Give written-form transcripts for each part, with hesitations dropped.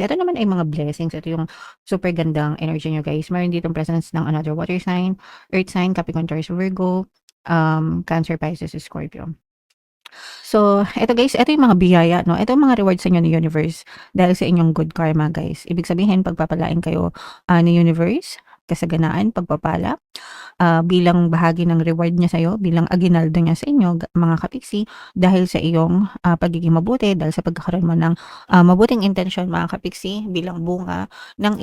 Ito naman ay mga blessings. Ito yung super gandang energy niyo, guys. Meron ditong presence ng another water sign, earth sign, Capricorn, Taurus, Virgo, Cancer, Pisces, Scorpio. So, eto guys, eto yung mga biyaya, no? Eto yung mga rewards sa inyo ni universe dahil sa inyong good karma, guys. Ibig sabihin, pagpapalain kayo ni universe, kasaganaan, pagpapala, bilang bahagi ng reward niya sa'yo, bilang aginaldo niya sa inyo, mga kapiksi, dahil sa iyong pagiging mabuti, dahil sa pagkakaroon mo ng mabuting intensyon, mga kapiksi, bilang bunga ng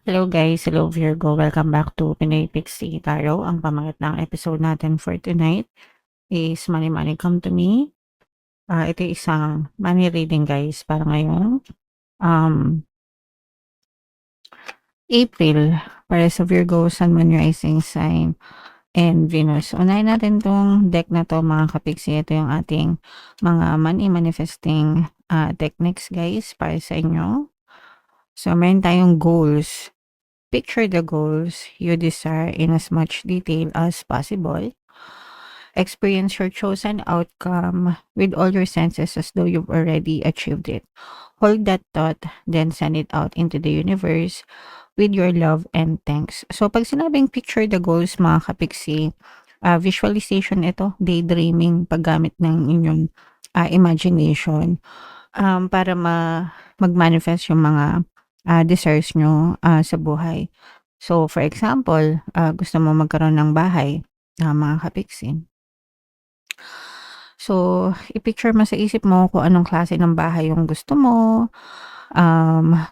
Hello guys, hello Virgo, welcome back to Pinoy Pixie Tarot. Ang pamagat ng episode natin for tonight is Money Money Come to Me. Ito isang money reading guys para ngayong April para sa Virgo, Sun, Moon, Rising Sign, and Venus. Unahin natin tong deck na to mga kapiksi. Ito yung ating mga money manifesting techniques guys para sa inyo. So meron tayong goals. Picture the goals you desire in as much detail as possible. Experience your chosen outcome with all your senses as though you've already achieved it. Hold that thought, then send it out into the universe with your love and thanks. So, pag sinabing picture the goals, mga kapiksi, visualization ito, daydreaming, paggamit ng inyong imagination para mag-manifest yung mga desires nyo sa buhay. So, for example, gusto mo magkaroon ng bahay, mga kapiksi. So, i-picture mo sa isip mo kung anong klase ng bahay yung gusto mo.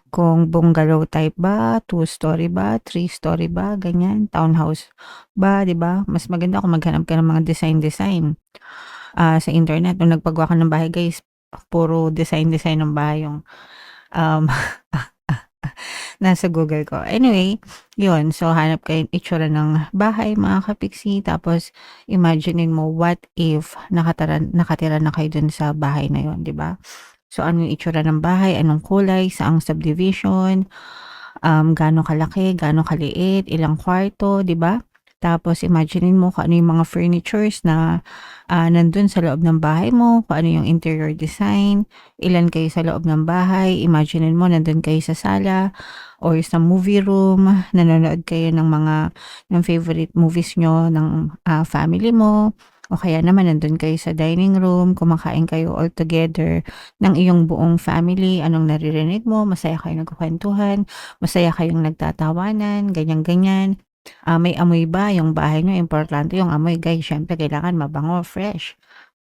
Kung bungalow type ba, 2-story ba, 3-story ba, ganyan, townhouse ba, 'di ba? Mas maganda kung maghanap ka ng mga design sa internet. Nung nagpagawa ako ng bahay, guys, puro design ng bahay yung um, nasa Google ko. Anyway, yun. So, hanap kayo itsura ng bahay, mga kapiksi. Tapos, imaginein mo, what if nakatira na kayo dun sa bahay na yun, di ba? So, ano yung itsura ng bahay, anong kulay, saang subdivision, gaano kalaki, gaano kaliit, ilang kwarto, di ba? Tapos, imaginein mo kung ano yung mga furnitures na nandun sa loob ng bahay mo, kung ano yung interior design, ilan kayo sa loob ng bahay, imaginein mo nandun kayo sa sala or sa movie room, nanonood kayo ng favorite movies nyo ng family mo, o kaya naman nandun kayo sa dining room, kumakain kayo all together ng iyong buong family, anong naririnig mo, masaya kayong nagkukwentuhan, masaya kayong nagtatawanan, ganyan-ganyan. May amoy ba yung bahay niyo? Importante yung amoy guys, siyempre kailangan mabango, fresh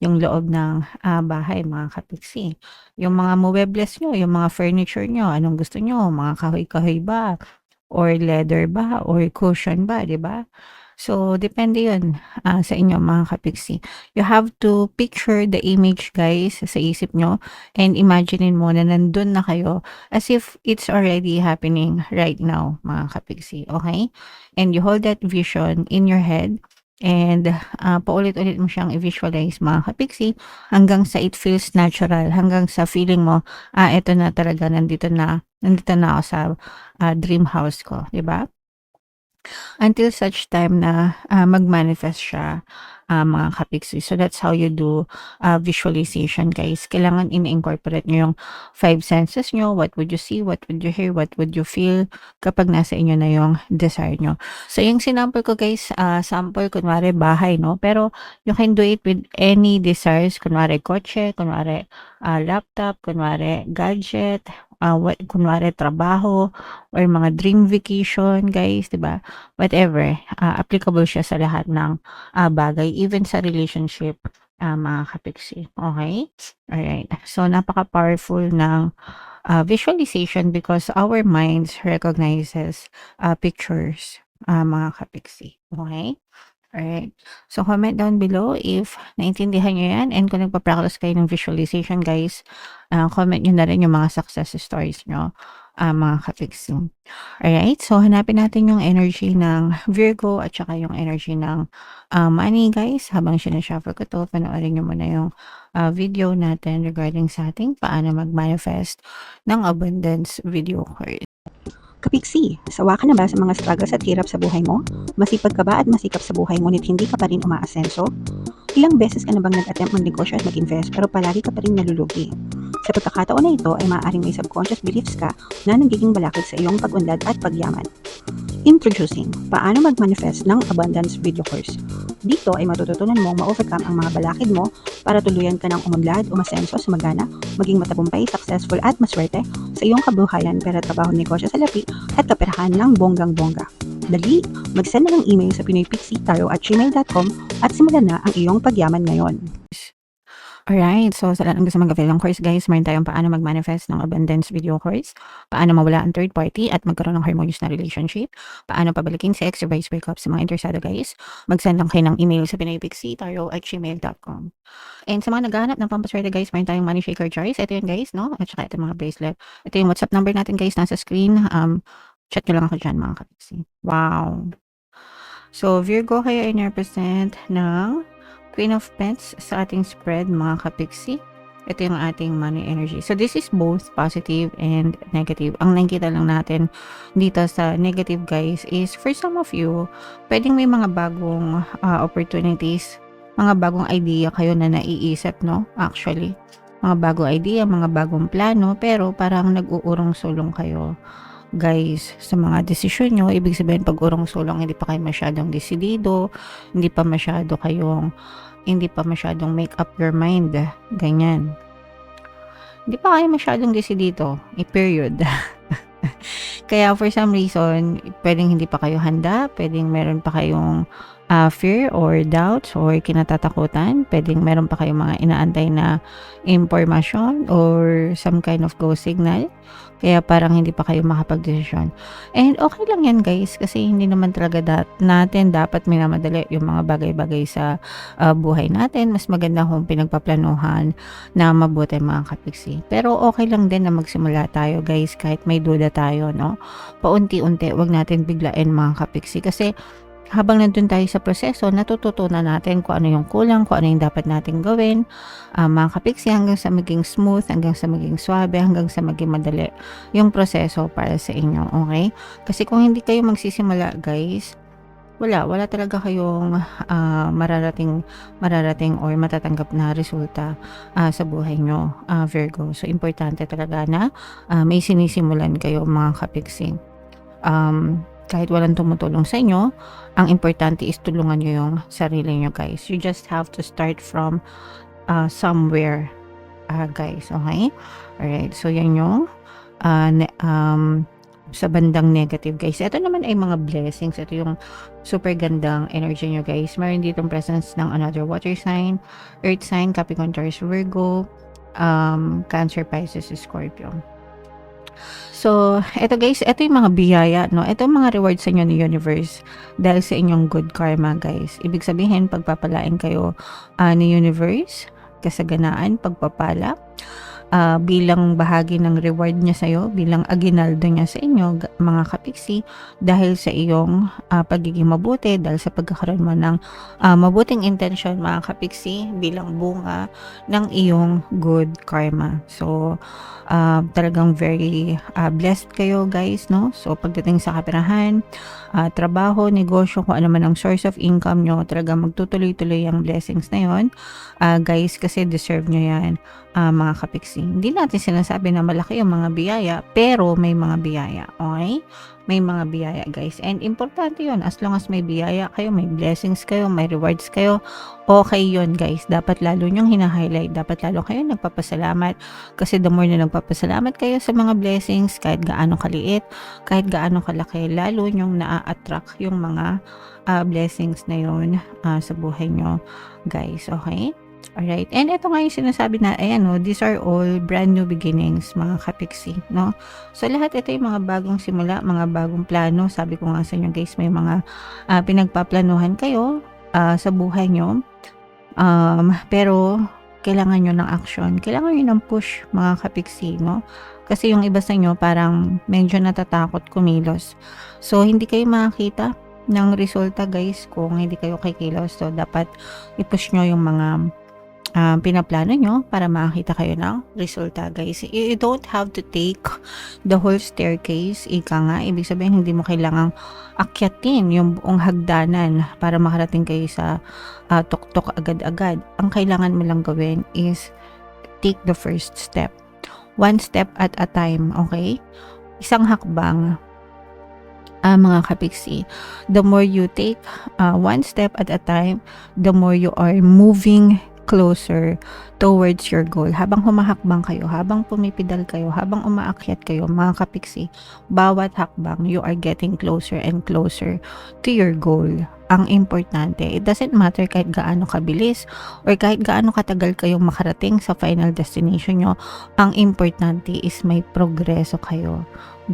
yung loob ng bahay, mga kapiksi. Yung mga muebles niyo, yung mga furniture niyo, anong gusto niyo? Mga kahoy-kahoy ba? Or leather ba? Or cushion ba, 'di ba? So, depende yun sa inyo, mga kapiksi. You have to picture the image, guys, sa isip nyo and imaginein mo na nandun na kayo as if it's already happening right now, mga kapiksi. Okay? And you hold that vision in your head and paulit-ulit mo siyang i-visualize, mga kapiksi, hanggang sa it feels natural, hanggang sa feeling mo, eto na talaga, nandito na ako sa dream house ko, 'di ba? Until such time na mag-manifest siya, mga kapiksi. So, that's how you do visualization, guys. Kailangan in-incorporate nyo yung 5 senses nyo. What would you see? What would you hear? What would you feel kapag nasa inyo na yung desire nyo? So, yung sinample ko, guys, sample, kunwari, bahay, no? Pero, you can do it with any desires. Kunwari, kotse, kunwari, laptop, kunwari, gadget, kunwari, trabaho, or mga dream vacation, guys, 'di ba? Whatever, applicable siya sa lahat ng bagay, even sa relationship, mga kapiksi. Okay? Alright. So, napaka-powerful ng visualization because our minds recognizes pictures, mga kapiksi. Okay? Alright. So, comment down below if naintindihan nyo yan and kung nagpa-practice kayo ng visualization, guys, comment nyo na rin yung mga success stories nyo, mga kapiksi. Alright, so hanapin natin yung energy ng Virgo at saka yung energy ng money, guys. Habang sinashuffle ko to, panoorin nyo muna yung video natin regarding sa ating paano mag-manifest ng abundance video card. Kapiksi, sawa ka na ba sa mga struggles at hirap sa buhay mo? Masipag ka ba at masikap sa buhay ngunit hindi ka pa rin umaasenso? Ilang beses ka na bang nag-attempt magnegosyo at mag-invest pero palagi ka pa rin nalulugi? Sa pagkakataon na ito ay maaaring may subconscious beliefs ka na nagiging balakid sa iyong pag-unlad at pagyaman. Introducing, paano mag-manifest ng abundance video course. Dito ay matututunan mong ma-overcome ang mga balakid mo para tuluyan ka ng umunlad, umasenso, sumagana, maging matagumpay, successful at maswerte sa iyong kabuhayan, pera, trabaho, negosyo sa lapi at kaperahan ng bonggang-bongga. Dali, mag-send na ng email sa pinoypixie@gmail.com at simulan na ang iyong pagyaman ngayon. Alright, so sa lahat ng gusto mag-avail ng course guys, meron tayong paano mag-manifest ng abundance video course, paano mawala ang third party at magkaroon ng harmonious na relationship, paano pabalikin sex, reverse breakup sa mga interesado guys, mag-send lang kayo ng email sa pinoypixie@gmail.com. And sa mga naghahanap ng pampaswerte guys, meron tayong money shaker jars, ito yun guys, no? At saka ito mga bracelet. Ito yung WhatsApp number natin guys, nasa screen, chat nyo lang ako dyan mga kapiksi. Wow! So, Virgo kayo ay represent ng Queen of Pentacles sa ating spread, mga kapiksi. Ito yung ating money energy. So, this is both positive and negative. Ang nakikita lang natin dito sa negative, guys, is for some of you, pwedeng may mga bagong opportunities, mga bagong idea kayo na naiisip, no? Actually, mga bagong idea, mga bagong plano, pero parang nag-uurong-sulong kayo, guys, sa mga desisyon nyo. Ibig sabihin, pag urong-sulong, hindi pa kayo masyadong desidido, hindi pa masyadong make up your mind, ganyan. Hindi pa kayo masyadong desidido, period. Kaya for some reason, pwedeng hindi pa kayo handa, pwedeng meron pa kayong fear or doubts or kinatatakutan, pwedeng meron pa kayong mga inaantay na impormasyon or some kind of go signal, kaya parang hindi pa kayo makapag-desisyon. And okay lang yan guys, kasi hindi naman talaga natin dapat minamadali yung mga bagay-bagay sa buhay natin. Mas maganda kung pinagpaplanuhan na mabuti, mga kapiksi. Pero okay lang din na magsimula tayo guys, kahit may duda tayo, no? Paunti-unti, wag natin biglain, mga kapiksi, kasi habang nandun tayo sa proseso, natututunan natin kung ano yung kulang, kung ano yung dapat nating gawin, mga kapiksi, hanggang sa maging smooth, hanggang sa maging swabe, hanggang sa maging madali yung proseso para sa inyo, okay? Kasi kung hindi kayo magsisimula guys, wala talaga kayong mararating or matatanggap na resulta sa buhay nyo, Virgo. So, importante talaga na may sinisimulan kayo, mga kapiksi. Kahit walang tumutulong sa inyo, ang importante is tulungan nyo yung sarili nyo guys. You just have to start from somewhere, guys, okay? Alright, so yan yung sa bandang negative guys. Ito naman ay mga blessings. Ito yung super gandang energy nyo guys. Meron ditong presence ng another water sign, earth sign, Capricorn, Taurus, Virgo, Cancer, Pisces, Scorpio. So, eto guys, ito yung mga biyaya, no? Ito yung mga rewards sa inyo ni universe dahil sa inyong good karma, guys. Ibig sabihin, pagpapalain kayo ni universe, kasaganaan, pagpapala, bilang bahagi ng reward niya sa'yo, bilang aginaldo niya sa inyo, mga kapiksi, dahil sa iyong pagiging mabuti, dahil sa pagkakaroon mo ng mabuting intention, mga kapiksi, bilang bunga ng iyong good karma. So, talagang very blessed kayo guys, no? So, pagdating sa kaperahan, trabaho, negosyo, kung ano man ang source of income nyo, talagang magtutuloy-tuloy ang blessings na yon, guys, kasi deserve nyo yan, mga kapiksi. Hindi natin sinasabi na malaki yung mga biyaya, pero may mga biyaya, okay? May mga biyaya guys, and importante yun. As long as may biyaya kayo, may blessings kayo, may rewards kayo, okay yun guys. Dapat lalo nyong hina-highlight, dapat lalo kayo nagpapasalamat, kasi the more na nagpapasalamat kayo sa mga blessings, kahit gaano kaliit, kahit gaano kalaki, lalo nyong na-attract yung mga blessings na yun sa buhay nyo guys, okay? Alright, and ito nga yung sinasabi na, ayan, no, these are all brand new beginnings, mga kapiksi, no? So, lahat ito yung mga bagong simula, mga bagong plano. Sabi ko nga sa inyo guys, may mga pinagpaplanuhan kayo sa buhay nyo, pero kailangan nyo ng action, kailangan nyo ng push, mga kapiksi, no? Kasi yung iba sa inyo parang medyo natatakot kumilos. So, hindi kayo makakita ng resulta guys kung hindi kayo kikilos. So, dapat i-push nyo yung mga pinaplano nyo para makakita kayo ng resulta, guys. You don't have to take the whole staircase, ika nga. Ibig sabihin, hindi mo kailangang akyatin yung buong hagdanan para makarating kayo sa tuktok agad-agad. Ang kailangan mo lang gawin is take the first step. One step at a time, okay? Isang hakbang. Mga kapiksi, the more you take one step at a time, the more you are moving closer towards your goal. Habang humahakbang kayo, habang pumipidal kayo, habang umaakyat kayo, mga kapiksi, bawat hakbang, you are getting closer and closer to your goal. Ang importante, it doesn't matter kahit gaano kabilis or kahit gaano katagal kayong makarating sa final destination nyo. Ang importante is may progreso kayo,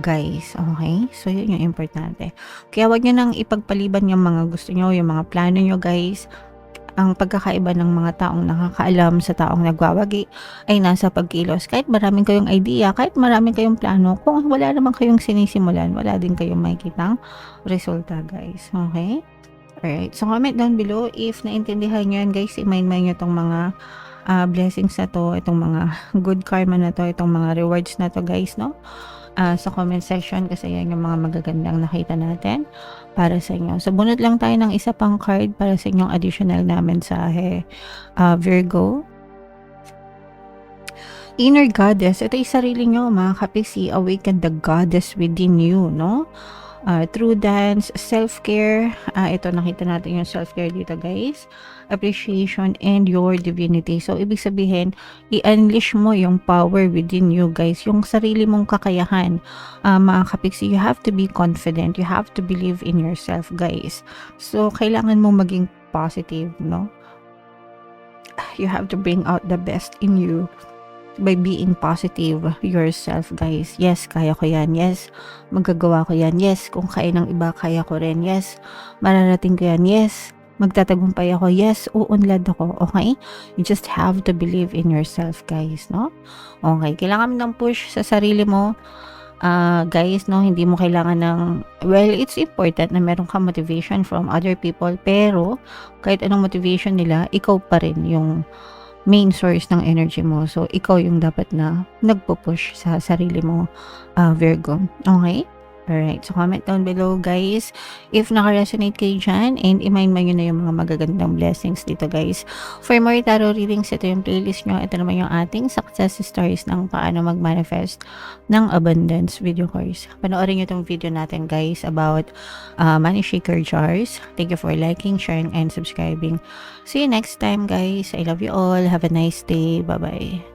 guys. Okay? So, yun yung importante. Kaya wag nyo nang ipagpaliban yung mga gusto nyo, yung mga plano nyo, guys. Ang pagkakaiba ng mga taong nakakaalam sa taong nagwawagi ay nasa pagkilos. Kahit maraming kayong idea, kahit maraming kayong plano, kung wala naman kayong sinisimulan, wala din kayong makikitang resulta, guys. Okay? Alright. So, comment down below if naintindihan nyo yan, guys. I-mind nyo itong mga blessings na to, itong mga good karma na to, itong mga rewards na to, guys, no? Sa comment section kasi yan yung mga magagandang nakita natin para sa inyo. So, bunot lang tayo ng isa pang card para sa inyong additional na mensahe. Virgo. Inner goddess. Ito yung sarili nyo, mga kapiksi. Awaken the goddess within you, no? Through dance, self-care. Ito, nakita natin yung self-care dito, guys. Appreciation and your divinity. So, ibig sabihin, i-unleash mo yung power within you, guys. Yung sarili mong kakayahan. Mga kapiksi, you have to be confident. You have to believe in yourself, guys. So, kailangan mong maging positive, no? You have to bring out the best in you by being positive yourself, guys. Yes, kaya ko yan. Yes, magagawa ko yan. Yes, kung kaya ng iba, kaya ko rin. Yes, mararating ko yan. Yes, magtatagumpay ako. Yes, uunlad ako. Okay? You just have to believe in yourself, guys, no? Okay, kailangan mo ng push sa sarili mo. Guys, no, hindi mo kailangan ng, well, it's important na meron kang motivation from other people, pero kahit anong motivation nila, ikaw pa rin yung main source ng energy mo. So, ikaw yung dapat na nagpo-push sa sarili mo, Virgo. Okay? Alright. So, comment down below, guys, if naka-resonate kayo dyan, and i-mind nyo na yung mga magagandang blessings dito, guys. For more tarot readings, ito yung playlist nyo. Ito naman yung ating success stories ng paano mag-manifest ng abundance video course. Panoorin nyo itong video natin, guys, about money shaker jars. Thank you for liking, sharing, and subscribing. See you next time, guys. I love you all. Have a nice day. Bye-bye.